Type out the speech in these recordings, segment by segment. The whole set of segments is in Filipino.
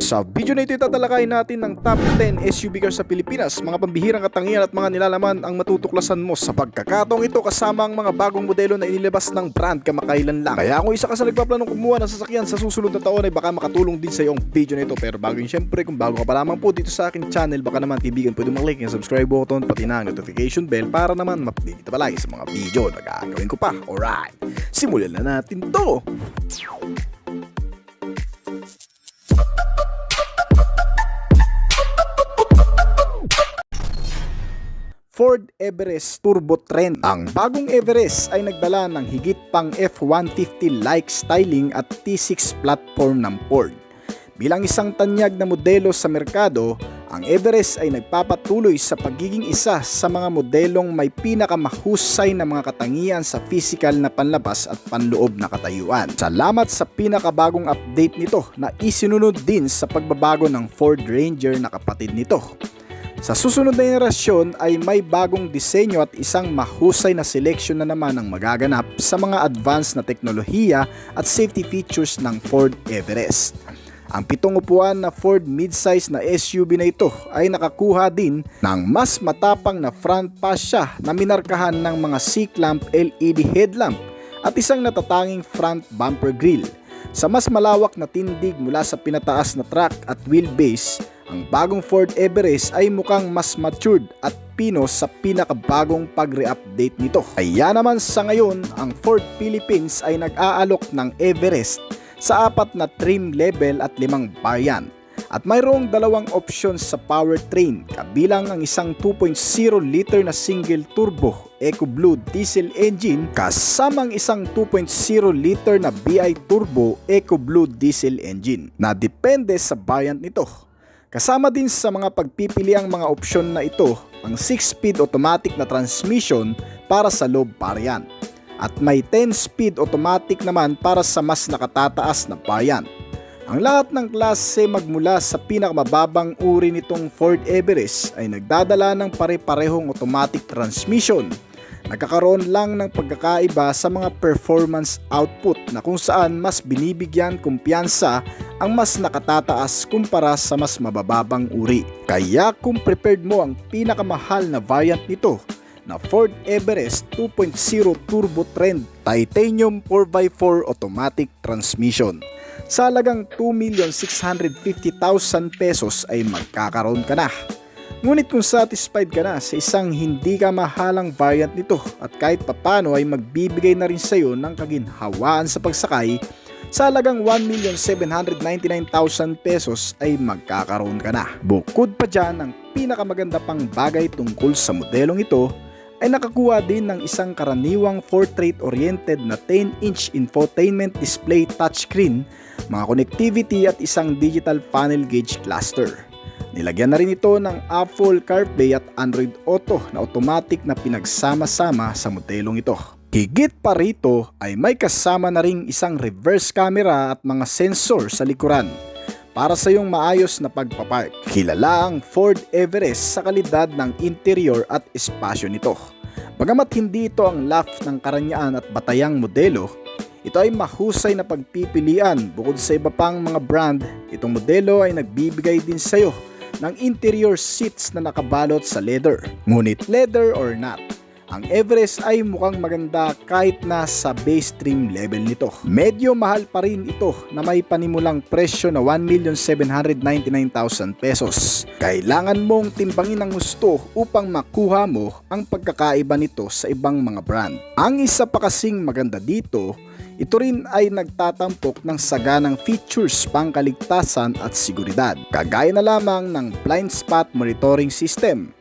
Sa video na ito, tatalakayin natin ng top 10 SUV cars sa Pilipinas, mga pambihirang katangian at mga nilalaman ang matutuklasan mo sa pagkakataong ito, kasama ang mga bagong modelo na inilabas ng brand kamakailan lang. Kaya kung isa ka sa nagpaplanong kumuha ng sasakyan sa susunod na taon ay baka makatulong din sa iyo ang video na ito. Pero bago yun, syempre, kung bago ka pa lamang po dito sa aking channel, baka naman kaibigan pwede mag-click yung subscribe button pati na ang notification bell para naman ma-update ka palagi sa mga video na gagawin ko pa. Alright, simulan na natin to! Ford Everest Turbo Trend. Ang bagong Everest ay nagdala ng higit pang F-150-like styling at T6 platform ng Ford. Bilang isang tanyag na modelo sa merkado, ang Everest ay nagpapatuloy sa pagiging isa sa mga modelong may pinakamahusay na mga katangian sa physical na panlabas at panloob na katayuan. Salamat sa pinakabagong update nito na isinunod din sa pagbabago ng Ford Ranger na kapatid nito. Sa susunod na henerasyon ay may bagong disenyo at isang mahusay na seleksyon na naman ang magaganap sa mga advanced na teknolohiya at safety features ng Ford Everest. Ang 7 upuan na Ford midsize na SUV na ito ay nakakuha din ng mas matapang na front fascia na minarkahan ng mga C-clamp LED headlamp at isang natatanging front bumper grille. Sa mas malawak na tindig mula sa pinataas na track at wheelbase, ang bagong Ford Everest ay mukhang mas matured at pino sa pinakabagong pag-re-update nito. Kaya naman sa ngayon, ang Ford Philippines ay nag-aalok ng Everest sa 4 na trim level at 5 variant. At mayroong 2 options sa powertrain, kabilang ang isang 2.0 liter na single turbo EcoBlue diesel engine kasamang isang 2.0 liter na BI turbo EcoBlue diesel engine na depende sa variant nito. Kasama din sa mga pagpipiliang mga opsyon na ito ang 6-speed automatic na transmission para sa low variant at may 10-speed automatic naman para sa mas nakatataas na variant. Ang lahat ng klase magmula sa pinakamababang uri nitong Ford Everest ay nagdadala ng pare-parehong automatic transmission. Nagkakaroon lang ng pagkakaiba sa mga performance output na kung saan mas binibigyan kumpiyansa ang mas nakatataas kumpara sa mas mabababang uri. Kaya kung prepared mo ang pinakamahal na variant nito na Ford Everest 2.0 Turbo Trend Titanium 4x4 automatic transmission, sa halagang 2,650,000 pesos ay magkakaroon ka na. Ngunit kung satisfied ka na sa isang hindi ka mahalang variant nito at kahit papano ay magbibigay na rin sa iyo ng kaginhawaan sa pagsakay, sa halagang 1,799,000 pesos ay magkakaroon ka na. Bukod pa dyan, ang pinakamaganda pang bagay tungkol sa modelong ito ay nakakuha din ng isang karaniwang portrait-oriented na 10-inch infotainment display touchscreen, mga connectivity at isang digital panel gauge cluster. Nilagyan na rin ito ng Apple CarPlay at Android Auto na automatic na pinagsama-sama sa modelong ito. Higit pa rito ay may kasama na ring isang reverse camera at mga sensor sa likuran para sa iyong maayos na pagpapark. Kilala ang Ford Everest sa kalidad ng interior at espasyo nito. Bagamat hindi ito ang laugh ng karanyaan at batayang modelo, ito ay mahusay na pagpipilian. Bukod sa iba pang mga brand, itong modelo ay nagbibigay din sa iyo ng interior seats na nakabalot sa leather. Ngunit leather or not, ang Everest ay mukhang maganda kahit na sa base trim level nito. Medyo mahal pa rin ito na may panimulang presyo na 1,799,000 pesos. Kailangan mong timbangin ang gusto upang makuha mo ang pagkakaiba nito sa ibang mga brand. Ang isa pa kasing maganda dito, ito rin ay nagtatampok ng saganang features pangkaligtasan at seguridad. Kagaya na lamang ng blind spot monitoring system.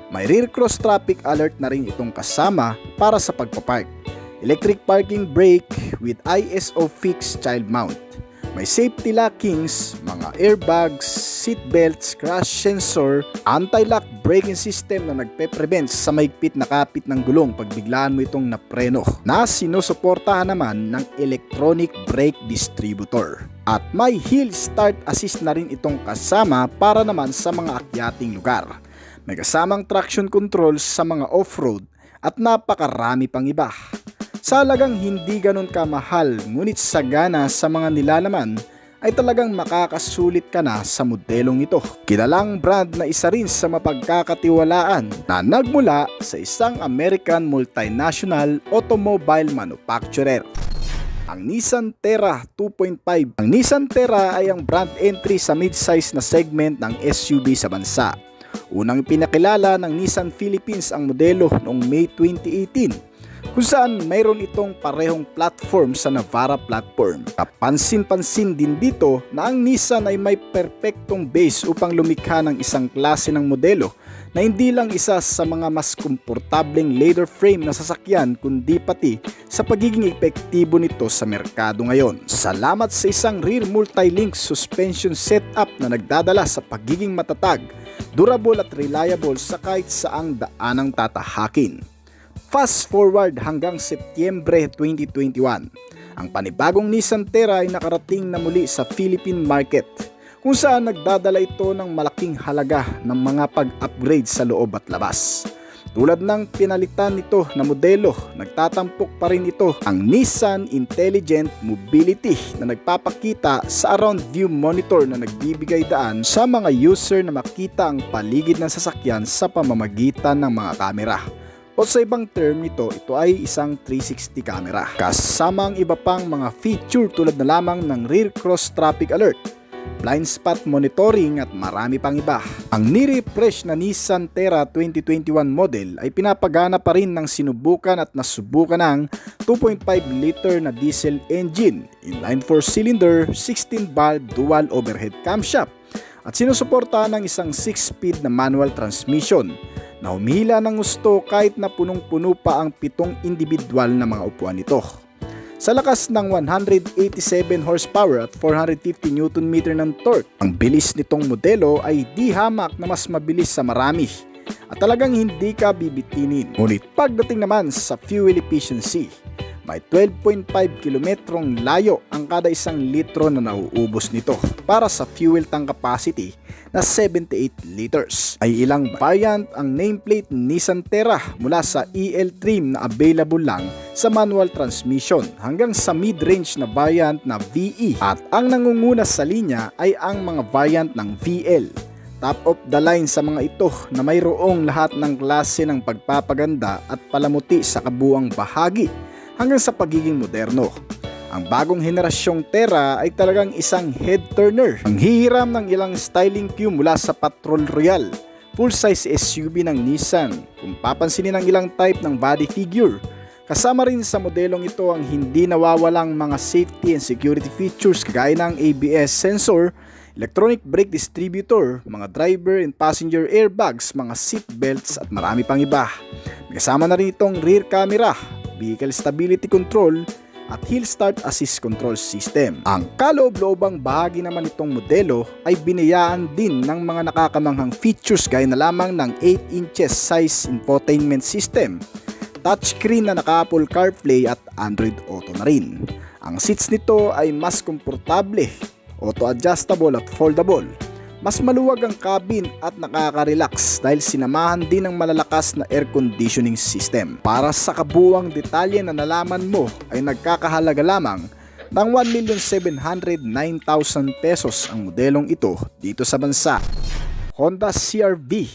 May rear cross traffic alert na rin itong kasama para sa pagpapark. Electric parking brake with ISO fixed child mount. May safety lockings, mga airbags, seat belts, crash sensor, anti-lock braking system na nagpe-prevent sa mahigpit na kapit ng gulong pag biglaan mo itong napreno, na sinusuportahan naman ng electronic brake distributor. At may hill start assist na rin itong kasama para naman sa mga akyating lugar. May kasamang traction control sa mga off-road at napakarami pang iba. Sa halagang hindi ganun kamahal ngunit sagana sa mga nilalaman ay talagang makakasulit ka na sa modelong ito. Kilalang brand na isa rin sa mapagkakatiwalaan na nagmula sa isang American multinational automobile manufacturer, ang Nissan Terra 2.5. Ang Nissan Terra ay ang brand entry sa mid-size na segment ng SUV sa bansa. Unang pinakilala ng Nissan Philippines ang modelo noong May 2018, kung saan mayroon itong parehong platform sa Navara platform. Kapansin-pansin din dito na ang Nissan ay may perpektong base upang lumikha ng isang klase ng modelo na hindi lang isa sa mga mas komportableng leather frame na sasakyan kundi pati sa pagiging epektibo nito sa merkado ngayon. Salamat sa isang rear multi-link suspension setup na nagdadala sa pagiging matatag, durable at reliable sa kahit saang daanang tatahakin. Fast forward hanggang Setyembre 2021, ang panibagong Nissan Terra ay nakarating na muli sa Philippine market, kung saan nagdadala ito ng malaking halaga ng mga pag-upgrade sa loob at labas. Tulad ng pinalitan nito na modelo, nagtatampok pa rin ito ang Nissan Intelligent Mobility na nagpapakita sa around view monitor na nagbibigay daan sa mga user na makita ang paligid ng sasakyan sa pamamagitan ng mga kamera. O sa ibang term nito, ito ay isang 360 camera. Kasama ang iba pang mga feature tulad na lamang ng rear cross traffic alert, blind spot monitoring at marami pang iba. Ang ni-refresh na Nissan Terra 2021 model ay pinapagana pa rin ng sinubukan at nasubukan ng 2.5 liter na diesel engine, inline 4-cylinder, 16-valve dual overhead camshaft at sinusuportahan ng isang 6-speed na manual transmission na humihila ng gusto kahit na punong-puno pa ang 7 individual na mga upuan nito. Sa lakas ng 187 horsepower at 450 Nm ng torque, ang bilis nitong modelo ay di hamak na mas mabilis sa marami at talagang hindi ka bibitinin. Ngunit pagdating naman sa fuel efficiency, may 12.5 kilometrong layo ang kada 1 litro na nauubos nito para sa fuel tank capacity na 78 liters. Ay ilang variant ang nameplate Nissan Terra mula sa EL trim na available lang sa manual transmission hanggang sa mid-range na variant na VE, at ang nangunguna sa linya ay ang mga variant ng VL. Top of the line sa mga ito na mayroong lahat ng klase ng pagpapaganda at palamuti sa kabuuang bahagi hanggang sa pagiging moderno. Ang bagong henerasyong Terra ay talagang isang head turner. Ang hihiram ng ilang styling cue mula sa Patrol Royal, full-size SUV ng Nissan, kung papansinin ang ilang type ng body figure. Kasama rin sa modelong ito ang hindi nawawalang mga safety and security features kagaya ng ABS sensor, electronic brake distributor, mga driver and passenger airbags, mga seat belts at marami pang iba. May kasama na rin itong rear camera, vehicle stability control at hill start assist control system. Ang kaloob-loobang bahagi naman itong modelo ay binayaan din ng mga nakakamanghang features gaya na lamang ng 8 inches size infotainment system, touchscreen na naka-Apple CarPlay at Android Auto na rin. Ang seats nito ay mas komportable, auto-adjustable at foldable. Mas maluwag ang cabin at nakaka-relax dahil sinamahan din ng malalakas na air conditioning system. Para sa kabuuang detalye na nalaman mo ay nagkakahalaga lamang ng 1,709,000 pesos ang modelong ito dito sa bansa. Honda CR-V.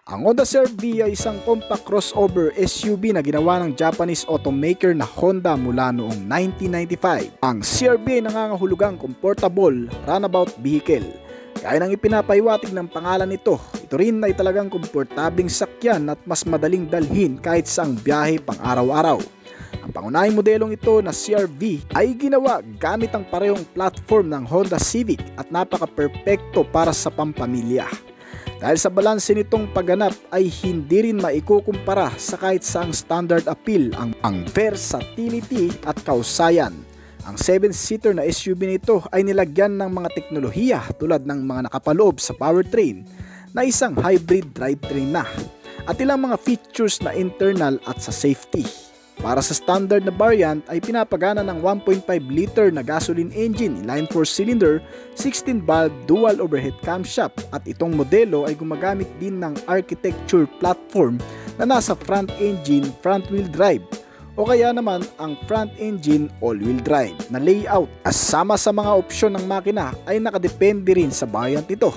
Ang Honda CR-V ay isang compact crossover SUV na ginawa ng Japanese automaker na Honda mula noong 1995. Ang CR-V ay nangangahulugang comfortable runabout vehicle. Gaya ng ipinapahiwatig ng pangalan nito, ito rin ay talagang komportabling sakyan at mas madaling dalhin kahit saang biyahe pang araw-araw. Ang pangunahing modelong ito na CR-V ay ginawa gamit ang parehong platform ng Honda Civic at napaka-perpekto para sa pampamilya. Dahil sa balanse nitong pagganap ay hindi rin maikukumpara sa kahit saang standard appeal ang versatility at kausayan. Ang 7-seater na SUV nito ay nilagyan ng mga teknolohiya tulad ng mga nakapaloob sa powertrain na isang hybrid drivetrain na at ilang mga features na internal at sa safety. Para sa standard na variant ay pinapagana ng 1.5 liter na gasoline engine, inline 4-cylinder, 16-valve dual overhead camshaft at itong modelo ay gumagamit din ng architecture platform na nasa front engine front wheel drive o kaya naman ang front engine all-wheel drive na layout. Kasama sa mga opsyon ng makina ay nakadepende rin sa variant ito.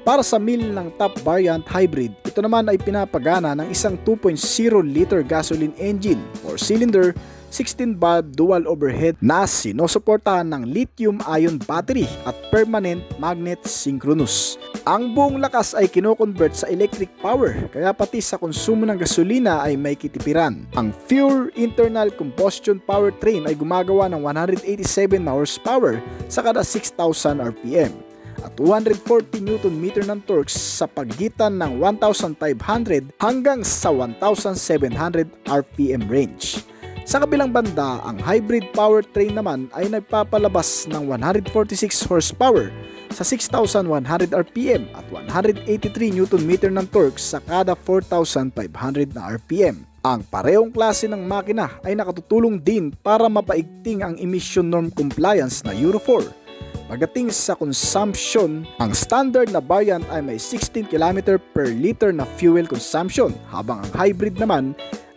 Para sa mill ng top variant hybrid, ito naman ay pinapagana ng isang 2.0 liter gasoline engine, 4-cylinder, 16-valve dual overhead na sinusuportahan ng lithium-ion battery at permanent magnet synchronous. Ang buong lakas ay kino-convert sa electric power, kaya pati sa konsumo ng gasolina ay may kitipiran. Ang pure internal combustion powertrain ay gumagawa ng 187 na horsepower sa kada 6,000 RPM. At 240 Nm ng torque sa pagitan ng 1,500 hanggang sa 1,700 RPM range. Sa kabilang banda, ang hybrid powertrain naman ay nagpapalabas ng 146 horsepower sa 6,100 RPM at 183 Nm ng torque sa kada 4,500 na RPM. Ang parehong klase ng makina ay nakatutulong din para mapaigting ang emission norm compliance na Euro 4. Pagdating sa consumption, ang standard na variant ay may 16 km per liter na fuel consumption, habang ang hybrid naman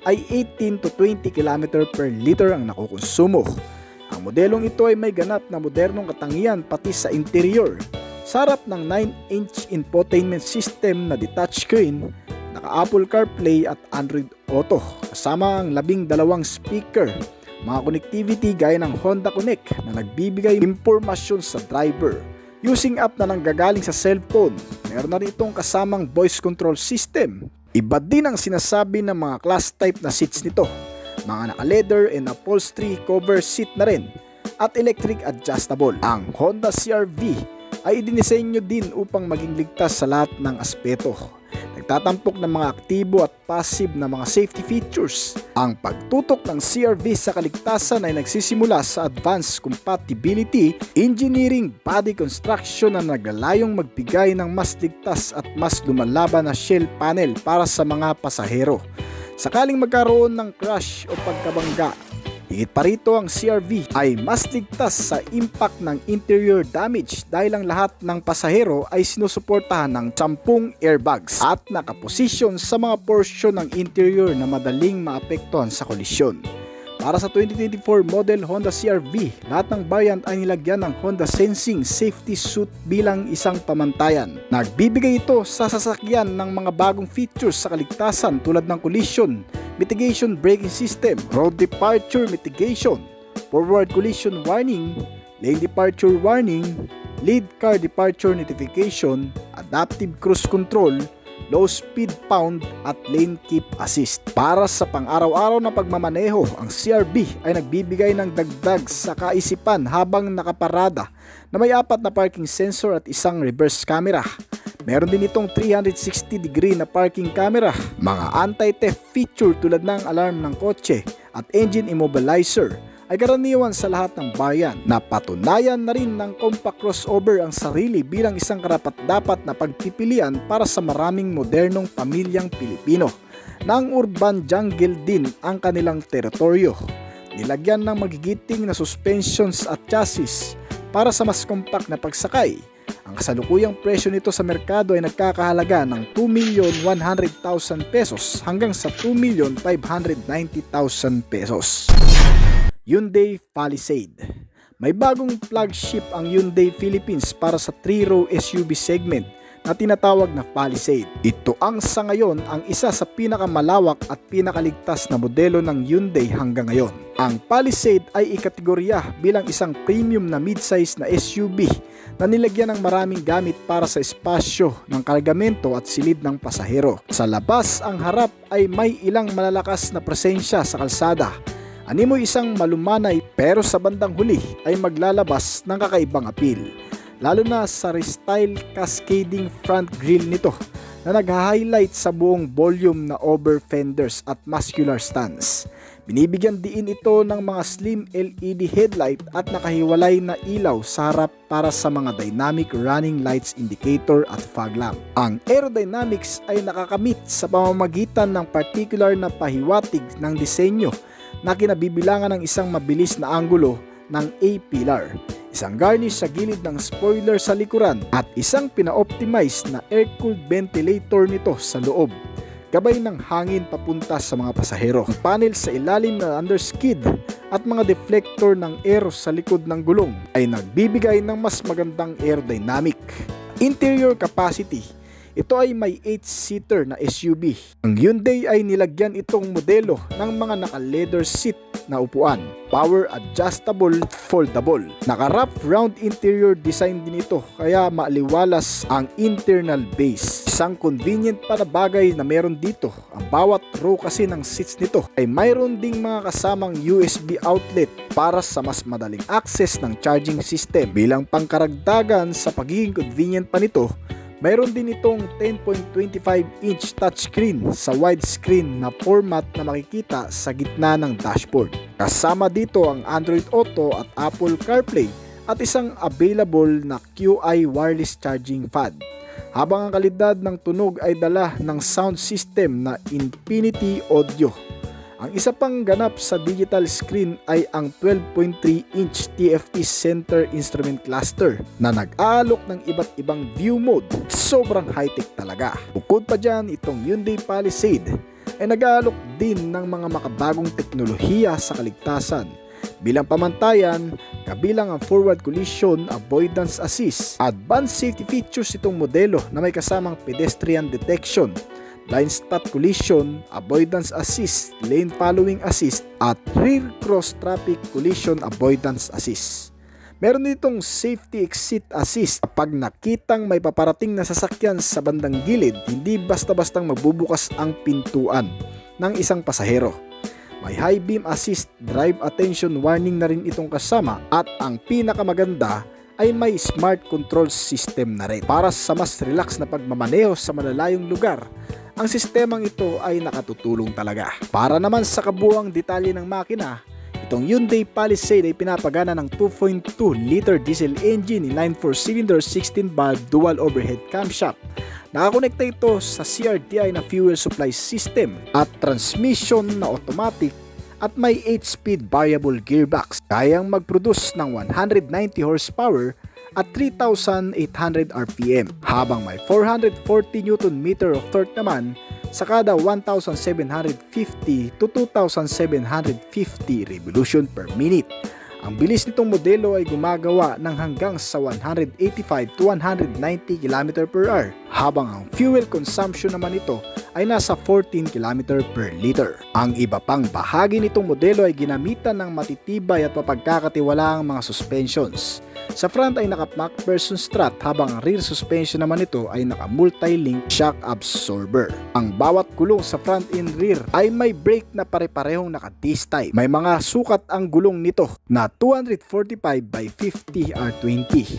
ay 18 to 20 km per liter ang nakukonsumo. Ang modelong ito ay may ganap na modernong katangian pati sa interior. Sa harap ng 9-inch infotainment system na detached screen, naka-Apple CarPlay at Android Auto, kasama ang 12 speaker. Mga connectivity gaya ng Honda Connect na nagbibigay impormasyon sa driver. Using app na nanggagaling sa cellphone, meron na rin itong kasamang voice control system. Iba din ang sinasabi ng mga class type na seats nito. Mga naka-leather and upholstery cover seat na rin at electric adjustable. Ang Honda CR-V ay idinisenyo din upang maging ligtas sa lahat ng aspeto. Nagtatampok ng mga aktibo at passive na mga safety features. Ang pagtutok ng CR-V sa kaligtasan ay nagsisimula sa advanced compatibility engineering body construction na naglalayong magbigay ng mas ligtas at mas lumalaban na shell panel para sa mga pasahero sakaling magkaroon ng crash o pagkabangga. Higit pa rito, ang CR-V ay mas ligtas sa impact ng interior damage dahil ang lahat ng pasahero ay sinusuportahan ng 10 airbags at nakaposisyon sa mga porsyon ng interior na madaling maapektuhan sa kolisyon. Para sa 2024 model Honda CR-V, lahat ng variant ay nilagyan ng Honda Sensing Safety Suit bilang isang pamantayan. Nagbibigay ito sa sasakyan ng mga bagong features sa kaligtasan tulad ng collision mitigation braking system, road departure mitigation, forward collision warning, lane departure warning, lead car departure notification, adaptive cruise control, low speed pound at lane keep assist. Para sa pang-araw-araw na pagmamaneho, ang CR-V ay nagbibigay ng dagdag sa kaisipan habang nakaparada na may 4 na parking sensor at isang reverse camera. Meron din itong 360-degree na parking camera, mga anti-theft feature tulad ng alarm ng kotse at engine immobilizer ay karaniwan sa lahat ng variant. Napatunayan na rin ng compact crossover ang sarili bilang isang karapat-dapat na pagpipilian para sa maraming modernong pamilyang Pilipino. Nang urban jungle din ang kanilang teritoryo. Nilagyan ng magigiting na suspensions at chassis para sa mas compact na pagsakay. Ang kasalukuyang presyo nito sa merkado ay nagkakahalaga ng 2,100,000 pesos hanggang sa 2,590,000 pesos. Hyundai Palisade. May bagong flagship ang Hyundai Philippines para sa 3-row SUV segment na tinatawag na Palisade. Ito ang sa ngayon ang isa sa pinakamalawak at pinakaligtas na modelo ng Hyundai hanggang ngayon. Ang Palisade ay ikategorya bilang isang premium na midsize na SUV na nilagyan ng maraming gamit para sa espasyo ng kargamento at silid ng pasahero. Sa labas, ang harap ay may ilang malalakas na presensya sa kalsada. Animoy isang malumanay pero sa bandang huli ay maglalabas ng kakaibang appeal. Lalo na sa restyle cascading front grille nito na nag-highlight sa buong volume na over fenders at muscular stance. Binibigyan diin ito ng mga slim LED headlight at nakahiwalay na ilaw sa harap para sa mga dynamic running lights indicator at fog lamp. Ang aerodynamics ay nakakamit sa pamamagitan ng particular na pahiwatig ng disenyo na kinabibilangan ng isang mabilis na anggulo ng A-pillar, isang garnish sa gilid ng spoiler sa likuran at isang pina-optimize na air-cooled ventilator nito sa loob. gabay ng hangin papunta sa mga pasahero. Ang panel sa ilalim na underskid at mga deflector ng air sa likod ng gulong ay nagbibigay ng mas magandang aerodynamic. Interior capacity. Ito ay may 8-seater na SUV. Ang Hyundai ay nilagyan itong modelo ng mga naka-leather seat na upuan. Power adjustable, foldable. Naka-wrap round interior design din ito kaya maaliwalas ang internal base. Isang convenient pa na bagay na meron dito, ang bawat row kasi ng seats nito ay mayroon ding mga kasamang USB outlet para sa mas madaling access ng charging system. Bilang pangkaragdagan sa pagiging convenient pa nito, mayroon din itong 10.25-inch touchscreen sa widescreen na format na makikita sa gitna ng dashboard. Kasama dito ang Android Auto at Apple CarPlay at isang available na QI wireless charging pad. Habang ang kalidad ng tunog ay dala ng sound system na Infinity Audio. Ang isa pang ganap sa digital screen ay ang 12.3-inch TFT Center Instrument Cluster na nag-aalok ng iba't ibang view mode. Sobrang high-tech talaga. Bukod pa dyan, itong Hyundai Palisade ay nag-aalok din ng mga makabagong teknolohiya sa kaligtasan. Bilang pamantayan, kabilang ang Forward Collision Avoidance Assist. Advanced safety features itong modelo na may kasamang pedestrian detection, blind spot collision, avoidance assist, lane following assist, at rear cross traffic collision avoidance assist. Meron ditong safety exit assist kapag nakitang may paparating na sasakyan sa bandang gilid, hindi basta-bastang magbubukas ang pintuan ng isang pasahero. May high beam assist, drive attention warning na rin itong kasama, at ang pinakamaganda ay may smart control system na rin. Para sa mas relax na pagmamaneho sa malalayong lugar, ang sistemang ito ay nakatutulong talaga. Para naman sa kabuuang detalye ng makina, itong Hyundai Palisade ay pinapagana ng 2.2-liter diesel engine, 9-4-cylinder, 16-valve dual overhead camshaft. Nakakonekta ito sa CRTI na fuel supply system at transmission na automatic at may 8-speed variable gearbox. Kayang mag-produce ng 190 horsepower at 3,800 RPM, habang may 440 Nm of torque naman sa kada 1,750 to 2,750 revolution per minute. Ang bilis nitong modelo ay gumagawa ng hanggang sa 185 to 190 km/h, habang ang fuel consumption naman ito ay nasa 14 km per liter. Ang iba pang bahagi nitong modelo ay ginamitan ng matitibay at mapagkakatiwalaang mga suspensions. Sa front ay naka MacPherson strut, habang ang rear suspension naman ito ay naka multi-link shock absorber. Ang bawat gulong sa front and rear ay may brake na pare-parehong naka disc type. May mga sukat ang gulong nito na 245 by 50 R20.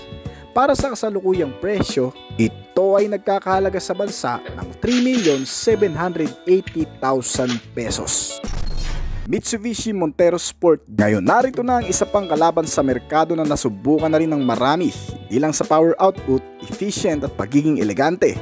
Para sa kasalukuyang presyo, ito ay nagkakahalaga sa bansa ng 3,780,000 pesos. Mitsubishi Montero Sport. Ngayon, narito na ang isa pang kalaban sa merkado na nasubukan na rin ng marami, hindi lang sa power output, efficient at pagiging elegante.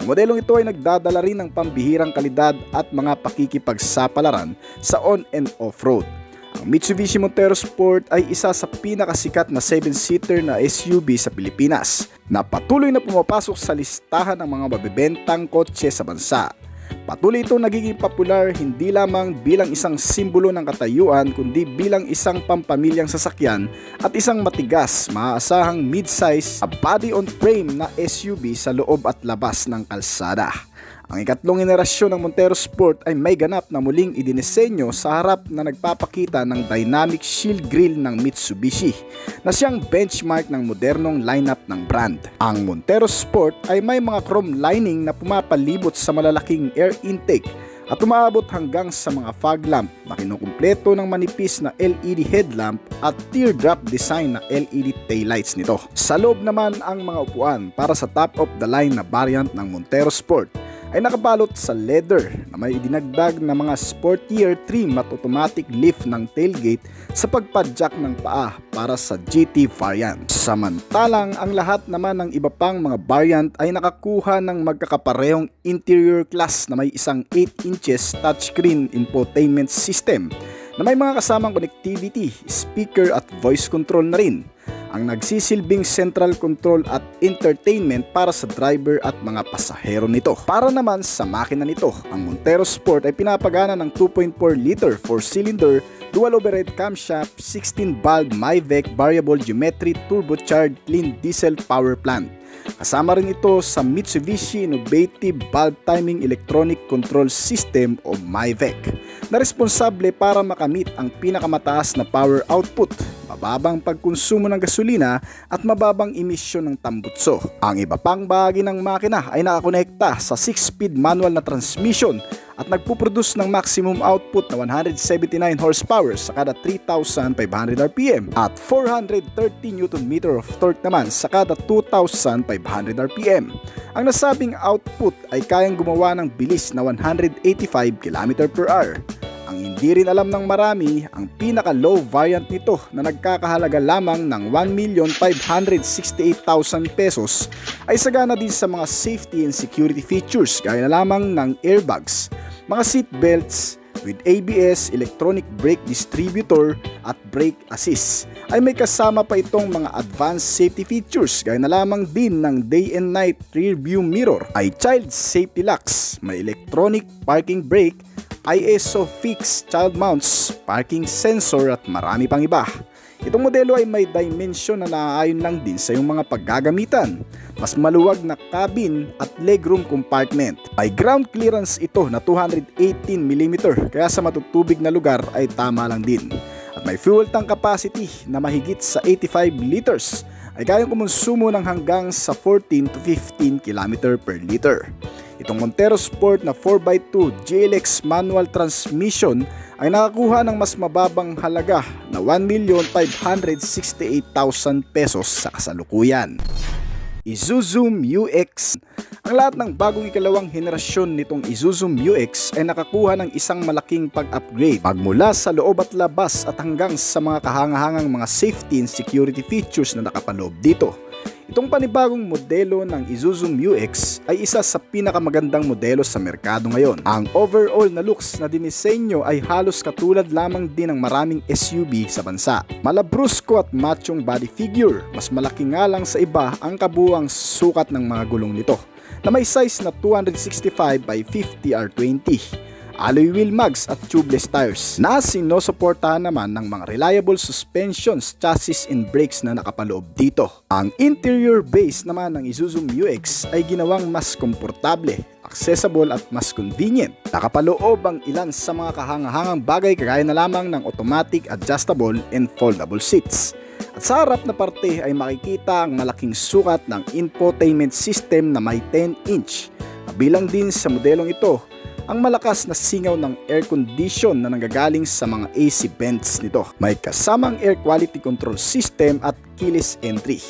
Ang modelong ito ay nagdadala rin ng pambihirang kalidad at mga pakikipagsapalaran sa on and off-road. Ang Mitsubishi Montero Sport ay isa sa pinakasikat na 7-seater na SUV sa Pilipinas na patuloy na pumapasok sa listahan ng mga mabebentang kotse sa bansa. Patuloy itong nagiging popular hindi lamang bilang isang simbolo ng katayuan, kundi bilang isang pampamilyang sasakyan at isang matigas, maaasahang mid-size, body-on-frame na SUV sa loob at labas ng kalsada. Ang ikatlong henerasyon ng Montero Sport ay may ganap na muling idinisenyo sa harap na nagpapakita ng dynamic shield grille ng Mitsubishi na siyang benchmark ng modernong lineup ng brand. Ang Montero Sport ay may mga chrome lining na pumapalibot sa malalaking air intake at umaabot hanggang sa mga fog lamp na kinukumpleto ng manipis na LED headlamp at teardrop design na LED taillights nito. Sa loob naman ang mga upuan para sa top of the line na variant ng Montero Sport ay nakabalot sa leather na may idinagdag na mga sportier trim at automatic lift ng tailgate sa pagpadjak ng paa para sa GT variant. Samantalang ang lahat naman ng iba pang mga variant ay nakakuha ng magkakaparehong interior class na may isang 8 inches touchscreen infotainment system na may mga kasamang connectivity, speaker at voice control na rin. ang nagsisilbing central control at entertainment para sa driver at mga pasahero nito. Para naman sa makina nito, ang Montero Sport ay pinapagana ng 2.4 liter 4-cylinder dual overhead camshaft 16-valve MyVec variable geometry turbocharged clean diesel power plant. Kasama rin ito sa Mitsubishi Innovative Valve Timing Electronic Control System o MyVec na responsable para makamit ang pinakamataas na power output, mababang pagkonsumo ng gasolina at mababang emisyon ng tambutso. Ang iba pang bahagi ng makina ay nakakonekta sa 6-speed manual na transmission at nagpuproduce ng maximum output na 179 horsepower sa kada 3,500 RPM at 430 Nm of torque naman sa kada 2,500 RPM. Ang nasabing output ay kayang gumawa ng bilis na 185 km/h. Ang hindi rin alam ng marami, ang pinaka-low variant nito na nagkakahalaga lamang ng 1,568,000 pesos ay sagana din sa mga safety and security features gaya na lamang ng airbags, mga seat belts with ABS, electronic brake distributor at brake assist. Ay may kasama pa itong mga advanced safety features gaya na lamang din ng day and night rear view mirror, ay child safety locks, may electronic parking brake, ISO fixed child mounts, parking sensor at marami pang iba. Itong modelo ay may dimension na naaayon lang din sa iyong mga paggagamitan. Mas maluwag na cabin at legroom compartment. May ground clearance ito na 218mm kaya sa matutubig na lugar ay tama lang din. At may fuel tank capacity na mahigit sa 85 liters ay kayang kumonsumo ng hanggang sa 14 to 15 km per liter. Itong Montero Sport na 4x2 GLX manual transmission ay nakakuha ng mas mababang halaga na 1,568,000 pesos sa kasalukuyan. Isuzu MU-X. Ang lahat ng bagong ikalawang henerasyon nitong Isuzu MU-X ay nakakuha ng isang malaking pag-upgrade pagmula sa loob at labas at hanggang sa mga kahangahangang mga safety and security features na nakapaloob dito. Itong panibagong modelo ng Isuzu MU-X ay isa sa pinakamagandang modelo sa merkado ngayon. Ang overall na looks na dinisenyo ay halos katulad lamang din ng maraming SUV sa bansa. Malabrusko at machong body figure, mas malaki nga lang sa iba ang kabuuang sukat ng mga gulong nito na may size na 265 by 50 R20. Alloy wheel mags at tubeless tires na sinusuportahan naman ng mga reliable suspensions, chassis and brakes na nakapaloob dito. Ang interior base naman ng Isuzu MU-X ay ginawang mas komportable, accessible at mas convenient. Nakapaloob ang ilan sa mga kahangahangang bagay kagaya na lamang ng automatic, adjustable and foldable seats. At sa harap na parte ay makikita ang malaking sukat ng infotainment system na may 10-inch. Kabilang din sa modelong ito ang malakas na singaw ng air condition na nanggagaling sa mga AC vents nito. May kasamang air quality control system at keyless entry.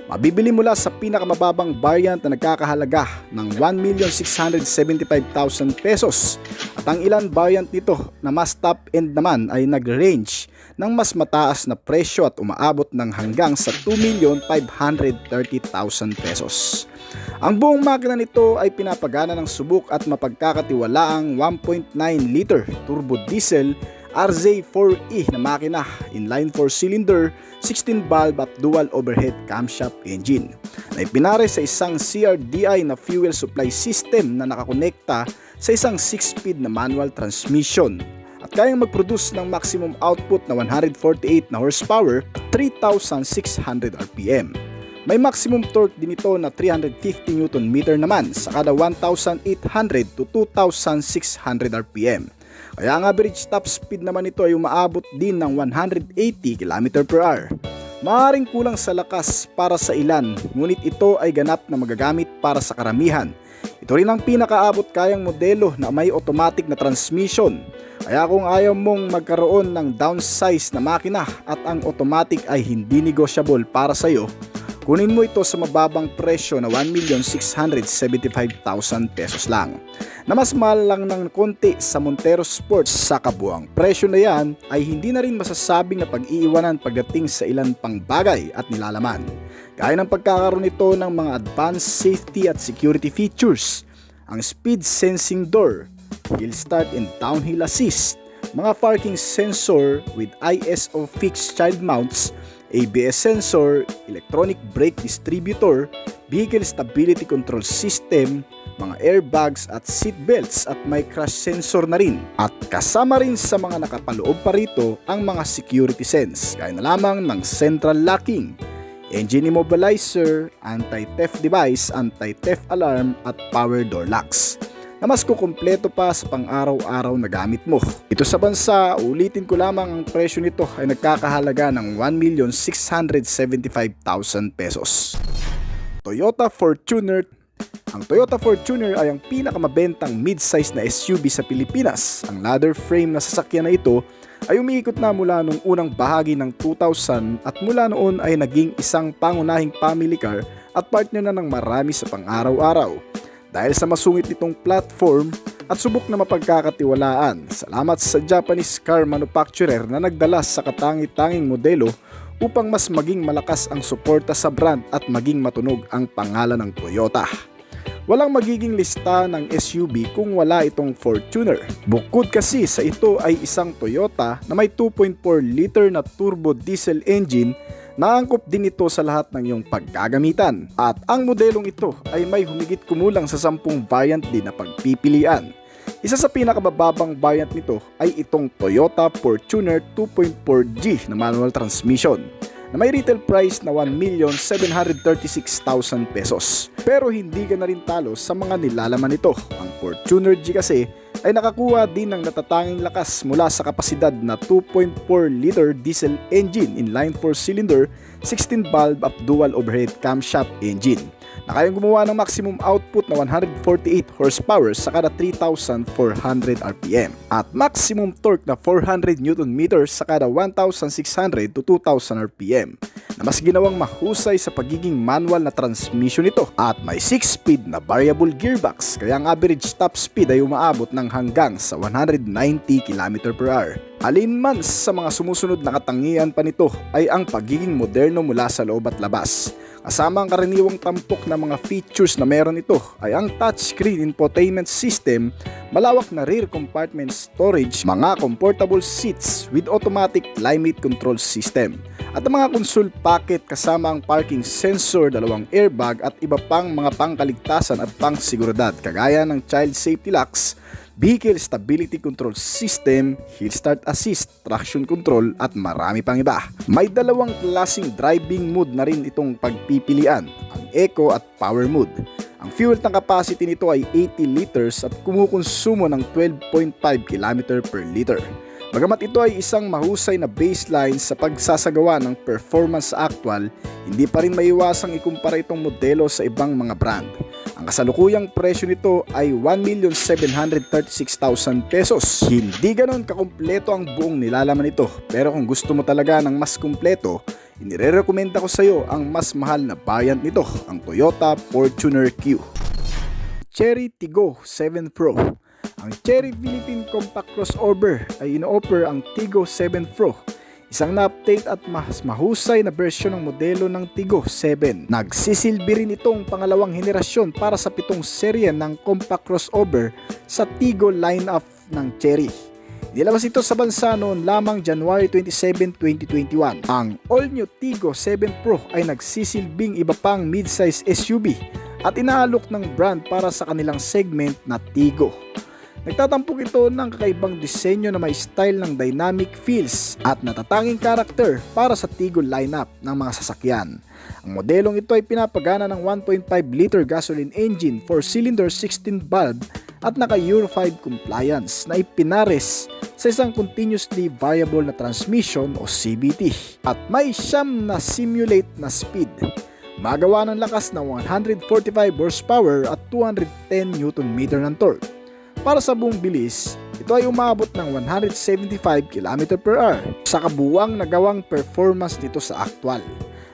Mabibili mula sa pinakamababang variant na nagkakahalaga ng 1,675,000 pesos at ang ilan variant nito na mas top end naman ay nag-range ng mas mataas na presyo at umaabot ng hanggang sa 2,530,000 pesos. Ang buong makina nito ay pinapagana ng subok at mapagkakatiwalaang 1.9 liter turbo diesel RZ4E na makina, inline 4-cylinder, 16-valve at dual overhead camshaft engine na ipinare sa isang CRDI na fuel supply system na nakakonekta sa isang 6-speed na manual transmission at kayang mag-produce ng maximum output na 148 na horsepower at 3,600 RPM. May maximum torque din ito na 350 Nm naman sa kada 1,800 to 2,600 RPM. Kaya ang average top speed naman ito ay umaabot din ng 180 km/h. Maaaring kulang sa lakas para sa ilan, ngunit ito ay ganap na magagamit para sa karamihan. Ito rin ang pinakaabot kayang modelo na may automatic na transmission. Kaya kung ayaw mong magkaroon ng downsize na makina at ang automatic ay hindi negotiable para sa iyo, kunin mo ito sa mababang presyo na 1,675,000 pesos lang. Na mas mahal lang ng konti sa Montero Sports. Sa kabuang presyo na yan ay hindi na rin masasabing na pag-iiwanan pagdating sa ilan pang bagay at nilalaman. Gaya ng pagkakaroon nito ng mga advanced safety at security features, ang speed sensing door, hill start and downhill assist, mga parking sensor with ISO fixed child mounts, ABS sensor, electronic brake distributor, vehicle stability control system, mga airbags at seat belts at may crash sensor na rin. At kasama rin sa mga nakapaloob pa rito ang mga security sense, gaya na lamang ng central locking, engine immobilizer, anti-theft device, anti-theft alarm at power door locks, na mas kukumpleto pa sa pang-araw-araw na gamit mo. Ito sa bansa, ulitin ko lamang, ang presyo nito ay nagkakahalaga ng 1,675,000 pesos. Toyota Fortuner. Ang Toyota Fortuner ay ang pinakamabentang mid-size na SUV sa Pilipinas. Ang ladder frame na sasakyan na ito ay umiikot na mula nung unang bahagi ng 2000 at mula noon ay naging isang pangunahing family car at partner na ng marami sa pang-araw-araw. Dahil sa masungit nitong platform at subok na mapagkakatiwalaan, salamat sa Japanese car manufacturer na nagdala sa katangi-tanging modelo upang mas maging malakas ang suporta sa brand at maging matunog ang pangalan ng Toyota. Walang magiging lista ng SUV kung wala itong Fortuner. Bukod kasi sa ito ay isang Toyota na may 2.4 liter na turbo diesel engine, naangkop din ito sa lahat ng iyong paggagamitan. At ang modelong ito ay may humigit kumulang sa 10 variant din na pagpipilian. Isa sa pinakamababang variant nito ay itong Toyota Fortuner 2.4G na manual transmission, na may retail price na 1,736,000 pesos. Pero hindi ka na rin talo sa mga nilalaman nito. Ang Fortuner G kasi ay nakakuha din ng natatanging lakas mula sa kapasidad na 2.4 liter diesel engine inline 4-cylinder 16 valve at dual overhead camshaft engine na kayang gumawa ng maximum output na 148 horsepower sa kada 3,400 RPM at maximum torque na 400 Nm sa kada 1,600 to 2,000 RPM, na mas ginawang mahusay sa pagiging manual na transmission nito, at may 6-speed na variable gearbox kaya ang average top speed ay umaabot ng hanggang sa 190 km/h. Alin man sa mga sumusunod na katangian pa nito ay ang pagiging moderno mula sa loob at labas. Kasama ang karaniwang tampok na mga features na meron ito ay ang touchscreen infotainment system, malawak na rear compartment storage, mga comfortable seats with automatic climate control system, at ang mga console packet kasama ang parking sensor, 2 airbag at iba pang mga pangkaligtasan at pangseguridad kagaya ng child safety locks, vehicle stability control system, hill start assist, traction control at marami pang iba. May 2 klaseng driving mode na rin itong pagpipilian, ang Eco at Power mode. Ang fuel tank capacity nito ay 80 liters at kumukonsumo ng 12.5 km per liter. Bagamat ito ay isang mahusay na baseline sa pagsasagawa ng performance sa actual, hindi pa rin maiwasang ikumpara itong modelo sa ibang mga brand. Ang kasalukuyang presyo nito ay 1,736,000 pesos. Hindi ganon kakumpleto ang buong nilalaman nito, pero kung gusto mo talaga ng mas kumpleto, inirerekomenda ko sa iyo ang mas mahal na variant nito, ang Toyota Fortuner Q. Chery Tiggo 7 Pro. Ang Chery Philippine Compact Crossover ay ino-offer ang Tiggo 7 Pro, isang na-update at mas mahusay na bersyon ng modelo ng Tiggo 7. Nagsisilbi rin itong pangalawang henerasyon para sa 7 serye ng compact crossover sa Tiggo lineup ng Chery. Nilabas ito sa bansa noon lamang January 27, 2021. Ang all-new Tiggo 7 Pro ay nagsisilbing iba pang mid-size SUV at inaalok ng brand para sa kanilang segment na Tiggo. Nagtatampok ito ng kakaibang disenyo na may style ng dynamic feels at natatanging karakter para sa Tiggo lineup ng mga sasakyan. Ang modelong ito ay pinapagana ng 1.5 liter gasoline engine, 4-cylinder 16 valve at naka Euro 5 compliance na ipinares sa isang continuously variable na transmission o CVT at may siyam na simulate na speed. Magawa ng lakas na 145 horsepower at 210 Nm ng torque. Para sa buong bilis, ito ay umabot ng 175 km/h sa kabuuang nagawang performance nito sa actual.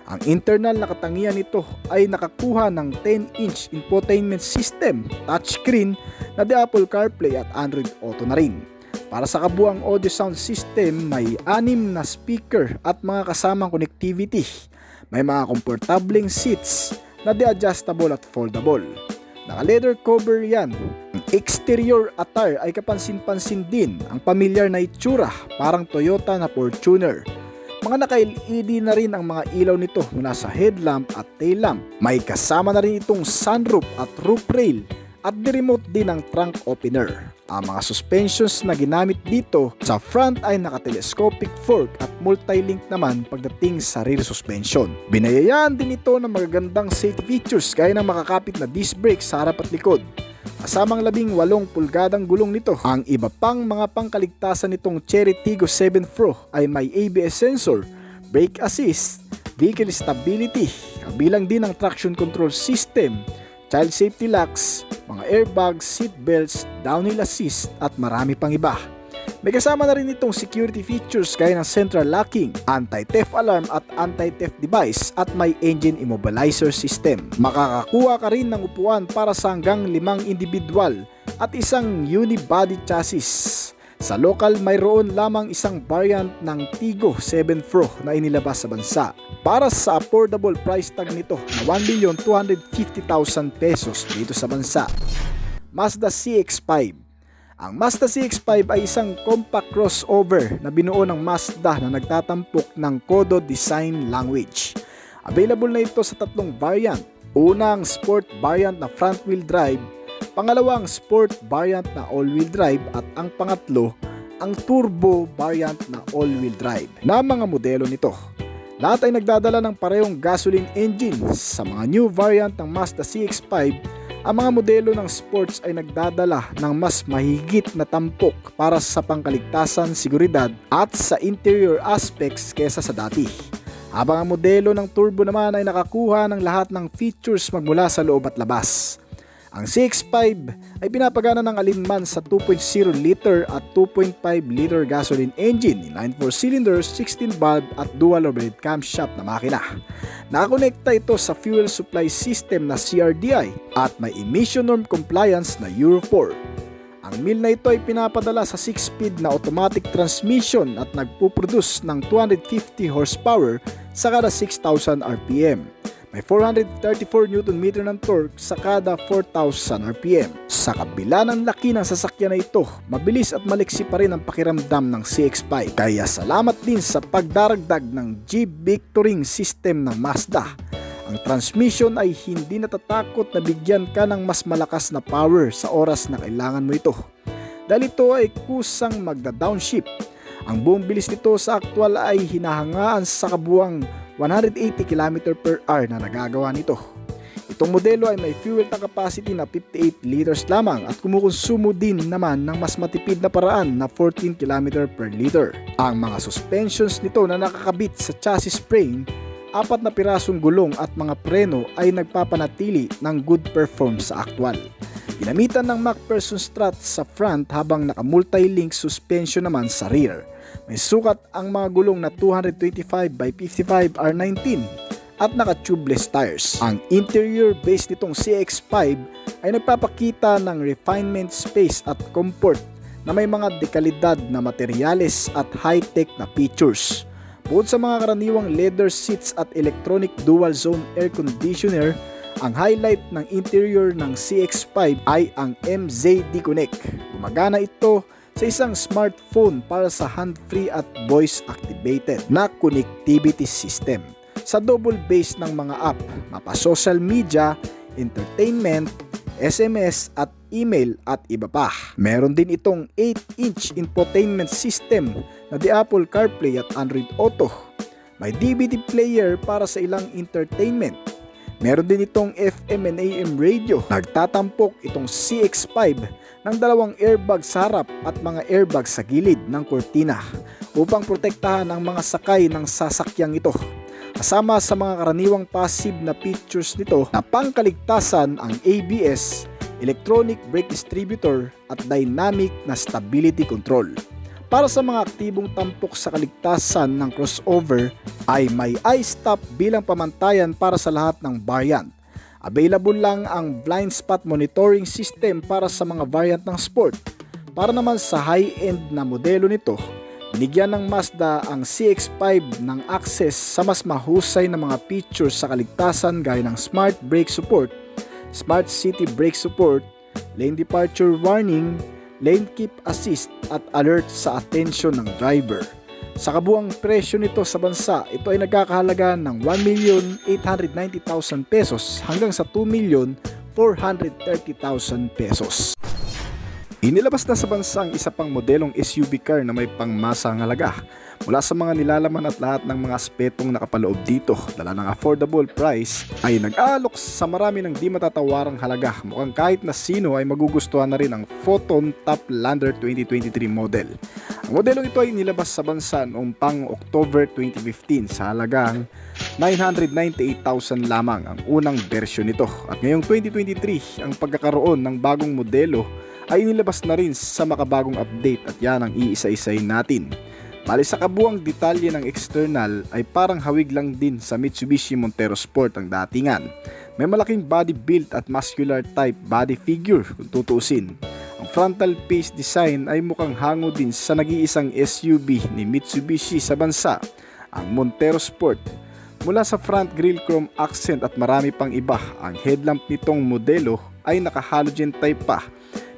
Ang internal na katangian nito ay nakakuha ng 10-inch infotainment system, touchscreen na Apple CarPlay at Android Auto na rin. Para sa kabuuang audio sound system, may 6 na speaker at mga kasamang connectivity. May mga komportableng seats na de-adjustable at foldable. Naka-leather cover yan. Ang exterior attire ay kapansin-pansin din ang pamilyar na itsura, parang Toyota na Fortuner. Mga naka-LED na rin ang mga ilaw nito mula sa headlamp at tail lamp. May kasama na rin itong sunroof at roof rail at di-remote din ang trunk opener. Ang mga suspensions na ginamit dito sa front ay naka-telescopic fork at multi-link naman pagdating sa rear suspension. Binayayaan din ito ng magagandang safety features gaya ng makakapit na disc brake sa harap at likod. Kasamang 18 pulgadang gulong nito. Ang iba pang mga pangkaligtasan nitong Chery Tiggo 7 Pro ay may ABS sensor, brake assist, vehicle stability, kabilang din ang traction control system, child safety locks, mga airbags, seat belts, downhill assist at marami pang iba. May kasama na rin itong security features gaya ng central locking, anti-theft alarm at anti-theft device at may engine immobilizer system. Makakakuha ka rin ng upuan para sa hanggang 5 individual at isang unibody chassis. Sa local, mayroon lamang isang variant ng Tiggo 7 Pro na inilabas sa bansa. Para sa affordable price tag nito na 1,250,000 pesos dito sa bansa. Mazda CX-5. Ang Mazda CX-5 ay isang compact crossover na binuo ng Mazda na nagtatampok ng Kodo design language. Available na ito sa 3 variant. Unang sport variant na front-wheel drive, pangalawang sport variant na all-wheel drive at ang pangatlo, ang turbo variant na all-wheel drive na mga modelo nito. Lahat ay nagdadala ng parehong gasoline engine. Sa mga new variant ng Mazda CX-5, ang mga modelo ng sports ay nagdadala ng mas mahigit na tampok para sa pangkaligtasan, seguridad at sa interior aspects kesa sa dati. Habang ang modelo ng turbo naman ay nakakuha ng lahat ng features magmula sa loob at labas. Ang CX-5 ay pinapagana ng alinman sa 2.0 liter at 2.5 liter gasoline engine, inline 4-cylinder, 16 valve at dual overhead camshaft na makina. Nakakonekta ito sa fuel supply system na CRDI at may emission norm compliance na Euro 4. Ang mill na ito ay pinapadala sa 6-speed na automatic transmission at nagpuproduce ng 250 horsepower sa kada 6,000 RPM. May 434 Nm ng torque sa kada 4,000 RPM. Sa kabila ng laki ng sasakyan na ito, mabilis at maliksi pa rin ang pakiramdam ng CX-5. Kaya salamat din sa pagdaragdag ng G-Victoring system ng Mazda. Ang transmission ay hindi natatakot na bigyan ka ng mas malakas na power sa oras na kailangan mo ito. Dahil ito ay kusang magda-downshift. Ang buong bilis nito sa aktual ay hinahangaan sa kabuang 180 km/h na nagagawa nito. Itong modelo ay may fuel tank capacity na 58 liters lamang at kumukonsumo din naman ng mas matipid na paraan na 14 km/liter. Ang mga suspensions nito na nakakabit sa chassis frame, 4 na pirasong gulong at mga preno ay nagpapanatili ng good performance sa aktual. Ginamitan ng MacPherson strut sa front habang naka-multi-link suspension naman sa rear. May sukat ang mga gulong na 225/55 R19 at naka-tubeless tires. Ang interior base nitong CX-5 ay nagpapakita ng refinement, space at comfort na may mga dekalidad na materyales at high-tech na features. Bukod sa mga karaniwang leather seats at electronic dual zone air conditioner, ang highlight ng interior ng CX-5 ay ang MZD Connect. Gumagana ito sa isang smartphone para sa hand-free at voice-activated na connectivity system. Sa double base ng mga app, mapa-social media, entertainment, SMS at email at iba pa. Meron din itong 8-inch infotainment system na di Apple CarPlay at Android Auto. May DVD player para sa ilang entertainment. Meron din itong FM and AM radio. Nagtatampok itong CX-5 ng 2 airbag sa harap at mga airbag sa gilid ng kortina upang protektahan ang mga sakay ng sasakyang ito. Kasama sa mga karaniwang passive na features nito na pangkaligtasan ang ABS, electronic brake distributor at dynamic na stability control. Para sa mga aktibong tampok sa kaligtasan ng crossover ay may i-stop bilang pamantayan para sa lahat ng variant. Available lang ang blind spot monitoring system para sa mga variant ng sport. Para naman sa high-end na modelo nito, binigyan ng Mazda ang CX-5 ng access sa mas mahusay na mga features sa kaligtasan gaya ng smart brake support, smart city brake support, lane departure warning, lane keep assist at alert sa atensyon ng driver. Sa kabuang presyo nito sa bansa, ito ay nagkakahalaga ng 1,890,000 pesos hanggang sa 2,430,000 pesos. Inilabas na sa bansa ang isa pang modelong SUV car na may pangmasang halaga. Mula sa mga nilalaman at lahat ng mga aspetong nakapaloob dito, dala ng affordable price, ay nag-aalok sa marami ng di matatawarang halaga. Mukhang kahit na sino ay magugustuhan na rin ang Photon Toplander 2023 model. Ang modelong ito ay nilabas sa bansa noong pang October 2015 sa halagang 998,000 lamang ang unang bersyon nito. At ngayong 2023, ang pagkakaroon ng bagong modelo ay inilabas na rin sa makabagong update at yan ang iisa-isayin natin. Bali sa kabuang detalye ng external ay parang hawig lang din sa Mitsubishi Montero Sport ang datingan. May malaking body build at muscular type body figure kung tutuusin. Ang frontal face design ay mukhang hango din sa nag-iisang SUV ni Mitsubishi sa bansa, ang Montero Sport. Mula sa front grille chrome accent at marami pang iba, ang headlamp nitong modelo ay naka-halogen type pa.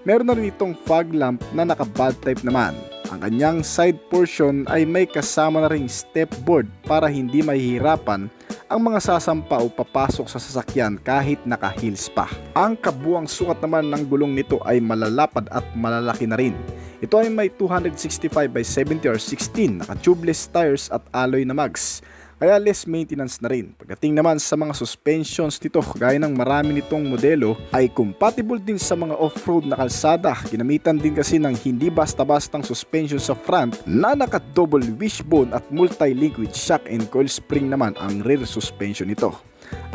Meron na rin itong fog lamp na naka-bulb type naman. Ang kanyang side portion ay may kasama na ring step board para hindi mahihirapan ang mga sasampa o papasok sa sasakyan kahit naka-heels pa. Ang kabuang sukat naman ng gulong nito ay malalapad at malalaki na rin. Ito ay may 265 by 70 or 16 naka-tubeless tires at alloy na mags. Kaya less maintenance na rin. Pagdating naman sa mga suspensions nito, gaya ng marami nitong modelo, ay compatible din sa mga off-road na kalsada. Ginamitan din kasi ng hindi basta-bastang suspension sa front na naka-double wishbone at multi-link with shock and coil spring naman ang rear suspension nito.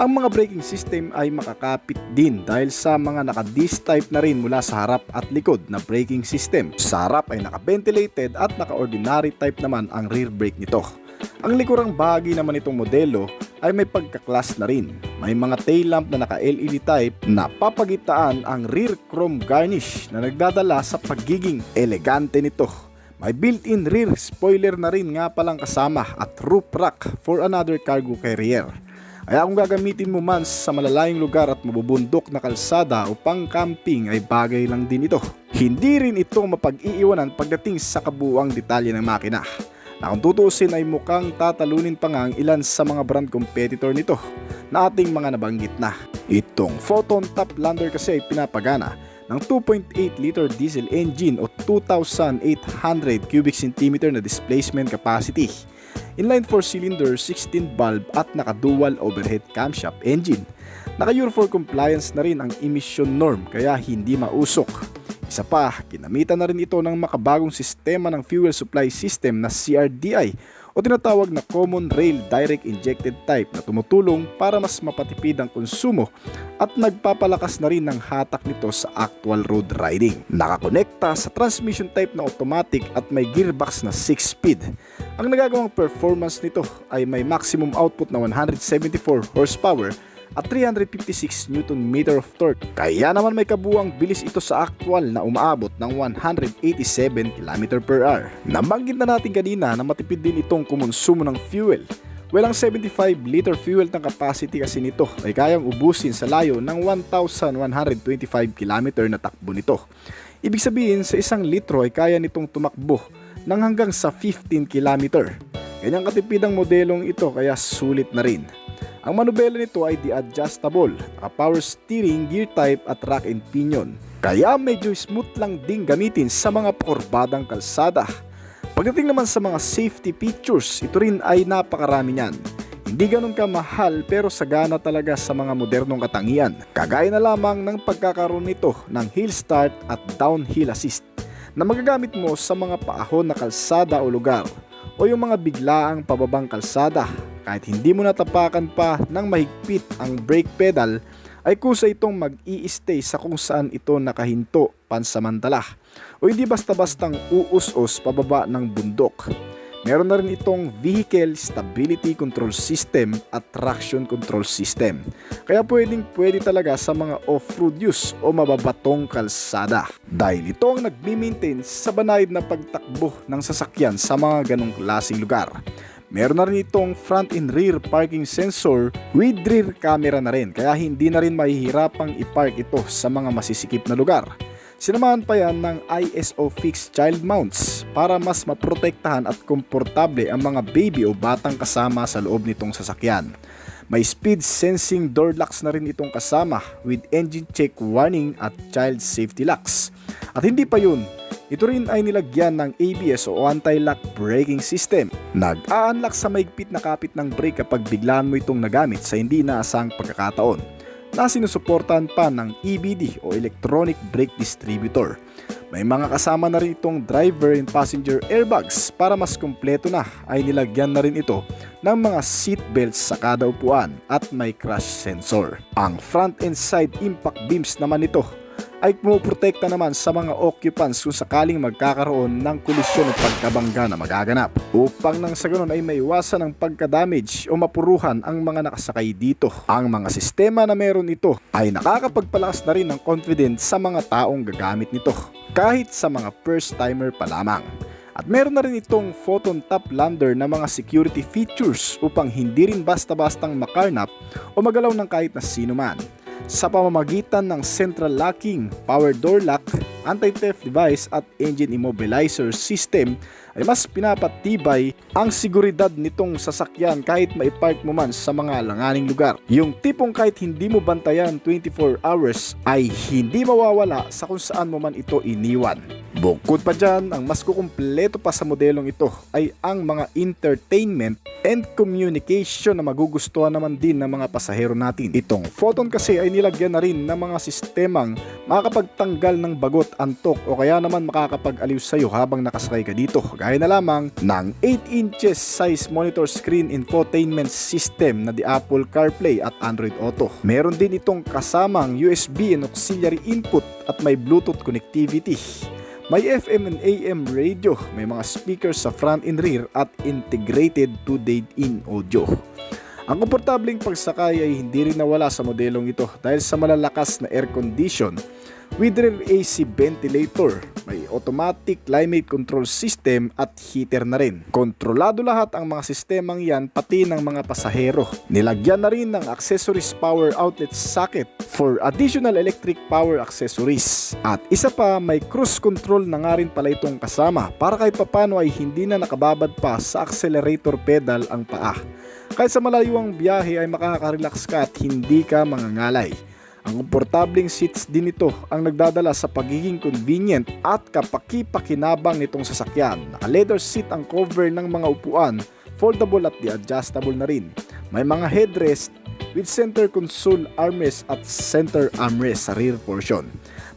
Ang mga braking system ay makakapit din dahil sa mga naka-disc type na rin mula sa harap at likod na braking system. Sa harap ay naka-ventilated at naka-ordinary type naman ang rear brake nito. Ang likurang bahagi naman itong modelo ay may pagka-class na rin. May mga tail lamp na naka-LED type na papagitaan ang rear chrome garnish na nagdadala sa pagiging elegante nito. May built-in rear spoiler na rin nga palang kasama at roof rack for another cargo carrier. Kaya kung gagamitin mo man sa malalayong lugar at mabubundok na kalsada o pang camping ay bagay lang din ito. Hindi rin ito mapag-iiwanan pagdating sa kabuuang detalye ng makina. Na kung tutuusin ay mukhang tatalunin pa nga ang ilan sa mga brand competitor nito na ating mga nabanggit na. Itong Photon Toplander kasi ay pinapagana ng 2.8 liter diesel engine o 2,800 cubic centimeter na displacement capacity. Inline 4-cylinder, 16 valve at naka-dual overhead camshaft engine. Naka Euro 4 compliance na rin ang emission norm kaya hindi mausok. Isa pa, ginamitan na rin ito ng makabagong sistema ng fuel supply system na CRDI o tinatawag na Common Rail Direct Injected Type na tumutulong para mas mapatipid ang konsumo at nagpapalakas na rin ng hatak nito sa actual road riding. Nakakonekta sa transmission type na automatic at may gearbox na 6-speed. Ang nagagawang performance nito ay may maximum output na 174 horsepower at 356 Nm of torque. Kaya naman may kabuang bilis ito sa actual na umaabot ng 187 km/h. Nabanggit na natin kanina na matipid din itong kumonsumo ng fuel. Well, ang 75 liter fuel ng capacity kasi nito ay kayang ubusin sa layo ng 1,125 km na takbo nito. Ibig sabihin sa 1 litro ay kaya nitong tumakbo ng hanggang sa 15 km. Ganyang katipid ang modelong ito kaya sulit na rin. Ang manubela nito ay di-adjustable, power steering, gear type at rack and pinion. Kaya medyo smooth lang din gamitin sa mga kurbadang kalsada. Pagdating naman sa mga safety features, ito rin ay napakarami niyan. Hindi ganun kamahal pero sagana talaga sa mga modernong katangian. Kagaya na lamang ng pagkakaroon nito ng hill start at downhill assist na magagamit mo sa mga paahon na kalsada o lugar o yung mga biglaang pababang kalsada. Kahit hindi mo natapakan pa ng mahigpit ang brake pedal ay kusa itong mag-i-stay sa kung saan ito nakahinto pansamantala o hindi basta-bastang uus-us pababa ng bundok. Meron na rin itong Vehicle Stability Control System at Traction Control System. Kaya pwede talaga sa mga off-road use o mababatong kalsada. Dahil ito ang nagmi-maintain sa banayad na pagtakbo ng sasakyan sa mga ganong klaseng lugar. Meron na rin itong front and rear parking sensor with rear camera na rin kaya hindi na rin mahihirapang i-park ito sa mga masisikip na lugar. Sinamahan pa yan ng ISO fixed child mounts para mas maprotektahan at komportable ang mga baby o batang kasama sa loob nitong sasakyan. May speed sensing door locks na rin itong kasama with engine check warning at child safety locks. At hindi pa yun, ito rin ay nilagyan ng ABS o anti-lock braking system. Nag-a-unlock sa maigpit na kapit ng brake kapag biglaan mo itong nagamit sa hindi inaasang pagkakataon, na sinusuportahan pa ng EBD o Electronic Brake Distributor. May mga kasama na rin itong driver and passenger airbags. Para mas kumpleto na ay nilagyan na rin ito ng mga seat belts sa kada upuan at may crash sensor. Ang front and side impact beams naman ito ay pumuprotekta naman sa mga occupants kung sakaling magkakaroon ng kolisyon o pagkabangga na magaganap, upang nang sa ganun ay maiwasan ang pagka-damage o mapuruhan ang mga nakasakay dito. Ang mga sistema na meron ito ay nakakapagpalakas na rin ng confidence sa mga taong gagamit nito, kahit sa mga first timer pa lamang. At meron na rin itong photon top lander na mga security features upang hindi rin basta-bastang makarnap o magalaw ng kahit na sino man. Sa pamamagitan ng central locking, power door lock, anti-theft device at engine immobilizer system ay mas pinapatibay ang seguridad nitong sasakyan kahit maipark mo man sa mga alanganing lugar. Yung tipong kahit hindi mo bantayan 24 hours ay hindi mawawala sa kung saan mo man ito iniwan. Bukod pa dyan, ang mas kukumpleto pa sa modelong ito ay ang mga entertainment and communication na magugustuhan naman din ng mga pasahero natin. Itong Photon kasi ay nilagyan na rin ng mga sistemang makakapagtanggal ng bagot, antok o kaya naman makakapag-aliw sa'yo habang nakasakay ka dito. Gaya na lamang ng 8 inches size monitor screen infotainment system na di Apple CarPlay at Android Auto. Meron din itong kasamang USB and auxiliary input at may Bluetooth connectivity. May FM and AM radio, may mga speakers sa front and rear at integrated 2-day-in audio. Ang komportableng pagsakay ay hindi rin nawala sa modelong ito dahil sa malalakas na air condition with rear AC ventilator, may automatic climate control system at heater na rin. Kontrolado lahat ang mga sistemang yan pati ng mga pasahero. Nilagyan na rin ng accessories power outlet socket for additional electric power accessories. At isa pa, may cruise control na nga rin pala itong kasama para kahit papano ay hindi na nakababad pa sa accelerator pedal ang paa. Kahit sa malayuang biyahe ay makaka-relax ka at hindi ka mangangalay. Ang komportableng seats din ito ang nagdadala sa pagiging convenient at kapaki-pakinabang nitong sasakyan. Naka-leather seat ang cover ng mga upuan, foldable at adjustable na rin. May mga headrest with center console armrest at center armrest sa rear portion.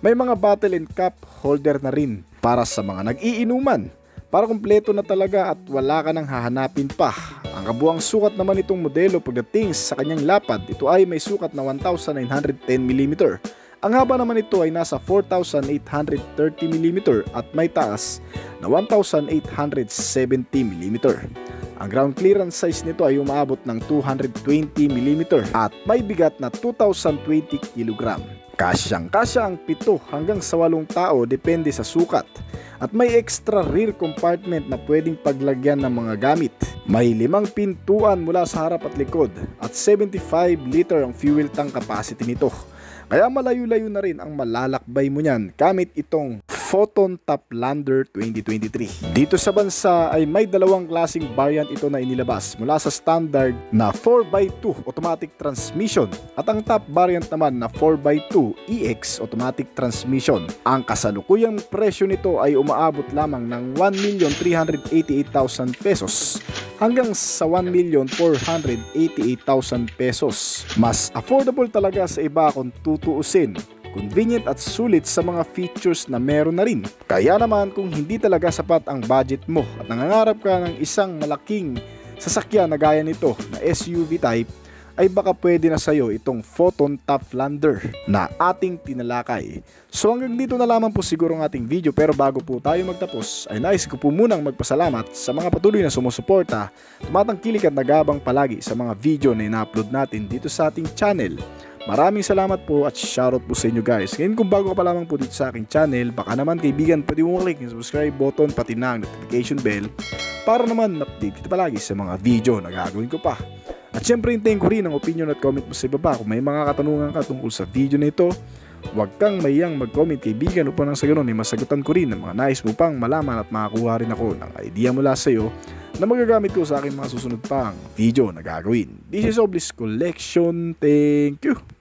May mga bottle and cup holder na rin para sa mga nag-iinuman. Para kumpleto na talaga at wala ka nang hahanapin pa. Ang kabuang sukat naman itong modelo pagdating sa kanyang lapad, ito ay may sukat na 1,910mm. Ang haba naman ito ay nasa 4,830mm at may taas na 1,870mm. Ang ground clearance size nito ay umaabot ng 220mm at may bigat na 2,020kg. Kasyang-kasya ang 7 hanggang sa 8 tao depende sa sukat. At may extra rear compartment na pwedeng paglagyan ng mga gamit. May 5 pintuan mula sa harap at likod at 75 liter ang fuel tank capacity nito. Kaya malayo-layo na rin ang malalakbay mo niyan gamit itong Photon Top Lander 2023. Dito sa bansa ay may dalawang klaseng variant ito na inilabas mula sa standard na 4x2 automatic transmission at ang top variant naman na 4x2 EX automatic transmission. Ang kasalukuyang presyo nito ay umaabot lamang ng 1,388,000 pesos hanggang sa 1,488,000 pesos. Mas affordable talaga sa iba kung tutuusin. Convenient at sulit sa mga features na meron na rin. Kaya naman kung hindi talaga sapat ang budget mo at nangangarap ka ng isang malaking sasakyan na gaya nito na SUV type, ay baka pwede na sa'yo itong Photon Top Lander na ating tinalakay. So hanggang dito na lamang po siguro ang ating video, pero bago po tayo magtapos ay nais ko po munang magpasalamat sa mga patuloy na sumusuporta, tumatangkilik at nagabang palagi sa mga video na ina-upload natin dito sa ating channel. Maraming salamat po at shoutout po sa inyo guys. Ngayon kung bago ka pa lamang po dito sa aking channel, baka naman kaibigan pwede mo click yung subscribe button pati na ang notification bell para naman update kita palagi sa mga video na gagawin ko pa. At syempre hintayin ko rin ang opinion at comment mo sa ibaba kung may mga katanungan ka tungkol sa video na ito Huwag kang mayang mag-comment kaibigan upang nang sa ganun ay masagutan ko rin ang mga nais mo pang malaman at makakuha rin ako ng idea mula sa iyo na magagamit ko sa aking mga susunod pang video na gagawin. This is Oblis Collection. Thank you!